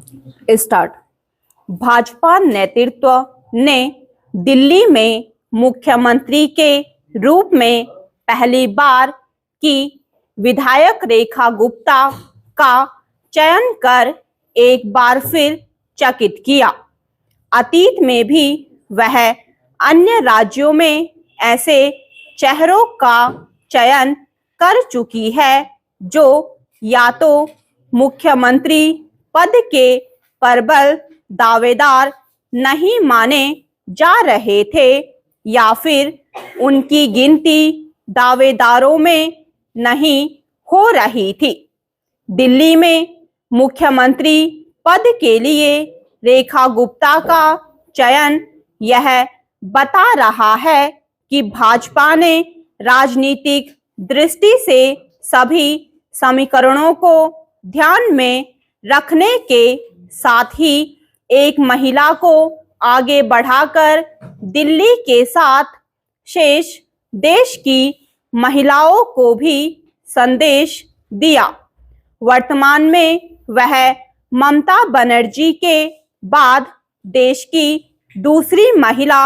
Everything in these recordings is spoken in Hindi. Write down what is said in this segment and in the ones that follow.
स्टार्ट। भाजपा नेतृत्व ने दिल्ली में मुख्यमंत्री के रूप में पहली बार की विधायक रेखा गुप्ता का चयन कर एक बार फिर चकित किया। अतीत में भी वह अन्य राज्यों में ऐसे चेहरों का चयन कर चुकी है जो या तो मुख्यमंत्री पद के प्रबल दावेदार नहीं माने जा रहे थे या फिर उनकी गिनती दावेदारों में नहीं हो रही थी। दिल्ली में मुख्यमंत्री पद के लिए रेखा गुप्ता का चयन यह बता रहा है कि भाजपा ने राजनीतिक दृष्टि से सभी समीकरणों को ध्यान में रखने के साथ ही एक महिला को आगे बढ़ाकर दिल्ली के साथ शेष देश की महिलाओं को भी संदेश दिया। वर्तमान में वह ममता बनर्जी के बाद देश की दूसरी महिला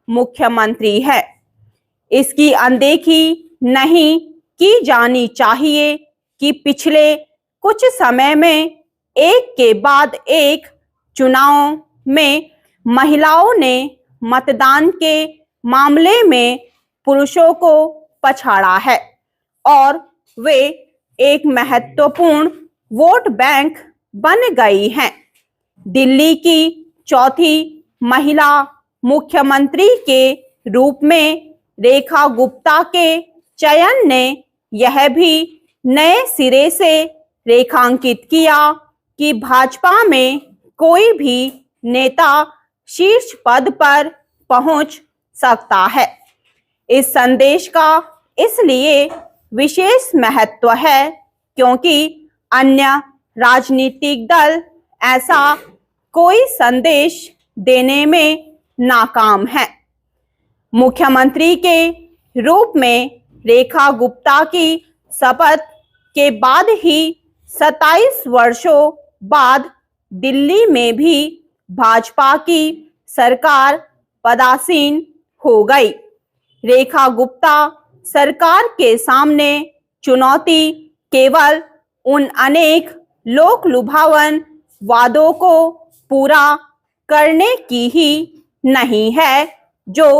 मुख्यमंत्री है। इसकी अनदेखी नहीं की जानी चाहिए कि पिछले कुछ समय में एक के बाद एक चुनाव में महिलाओं ने मतदान के मामले में पुरुषों को पछाड़ा है और वे एक महत्वपूर्ण वोट बैंक बन गई हैं। दिल्ली की चौथी महिला मुख्यमंत्री के रूप में रेखा गुप्ता के चयन ने यह भी नए सिरे से रेखांकित किया कि भाजपा में कोई भी नेता शीर्ष पद पर पहुंच सकता है। इस संदेश का इसलिए विशेष महत्व है क्योंकि अन्य राजनीतिक दल ऐसा कोई संदेश देने में नाकाम है। मुख्यमंत्री के रूप में रेखा गुप्ता की शपथ के बाद ही 27 वर्षों बाद दिल्ली में भी भाजपा की सरकार पदासीन हो गई। रेखा गुप्ता सरकार के सामने चुनौती केवल उन अनेक लोक लुभावन वादों को पूरा करने की ही नहीं है जो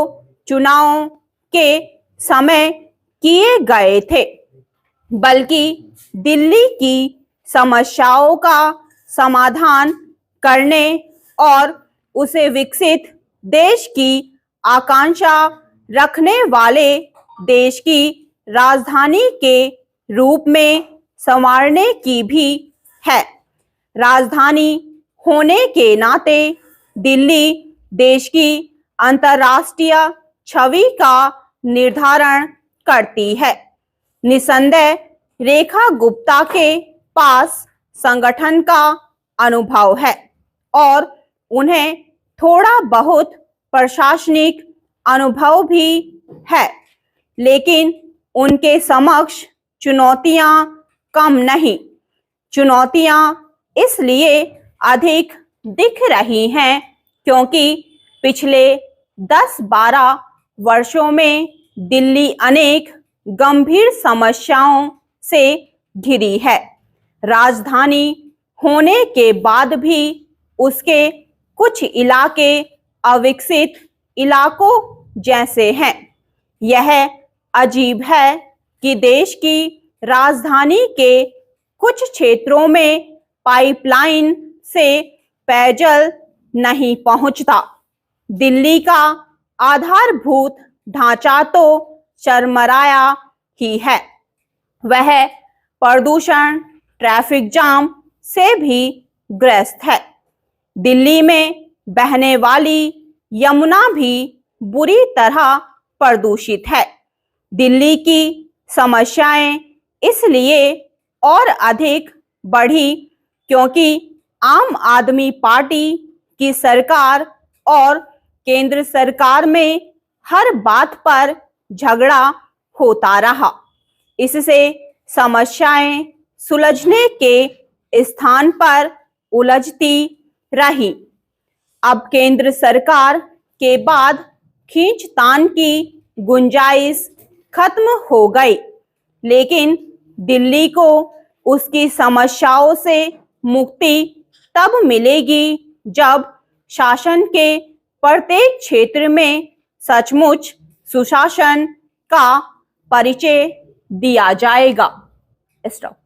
चुनाव के समय किए गए थे, बल्कि दिल्ली की समस्याओं का समाधान करने और उसे विकसित देश की आकांक्षा रखने वाले देश की राजधानी के रूप में संवारने की भी है। राजधानी होने के नाते दिल्ली देश की अंतर्राष्ट्रीय छवि का निर्धारण करती है। निसंदेह रेखा गुप्ता के पास संगठन का अनुभव है और उन्हें थोड़ा बहुत प्रशासनिक अनुभव भी है, लेकिन उनके समक्ष चुनौतियां कम नहीं। चुनौतियां इसलिए अधिक दिख रही हैं क्योंकि पिछले 10-12 वर्षों में दिल्ली अनेक गंभीर समस्याओं से घिरी है। राजधानी होने के बाद भी उसके कुछ इलाके अविकसित इलाकों जैसे हैं। यह अजीब है कि देश की राजधानी के कुछ क्षेत्रों में पाइपलाइन से पेयजल नहीं पहुंचता। दिल्ली का आधारभूत ढांचा तो चरमराया ही है, वह प्रदूषण, ट्रैफिक जाम से भी ग्रस्त है। दिल्ली में बहने वाली यमुना भी बुरी तरह प्रदूषित है। दिल्ली की समस्याएं इसलिए और अधिक बढ़ी क्योंकि आम आदमी पार्टी की सरकार और केंद्र सरकार में हर बात पर झगड़ा होता रहा। इससे समस्याएं सुलझने के स्थान पर उलझती रही। अब केंद्र सरकार के बाद खींचतान की गुंजाइश खत्म हो गई, लेकिन दिल्ली को उसकी समस्याओं से मुक्ति तब मिलेगी जब शासन के प्रत्येक क्षेत्र में सचमुच सुशासन का परिचय दिया जाएगा। स्टॉप।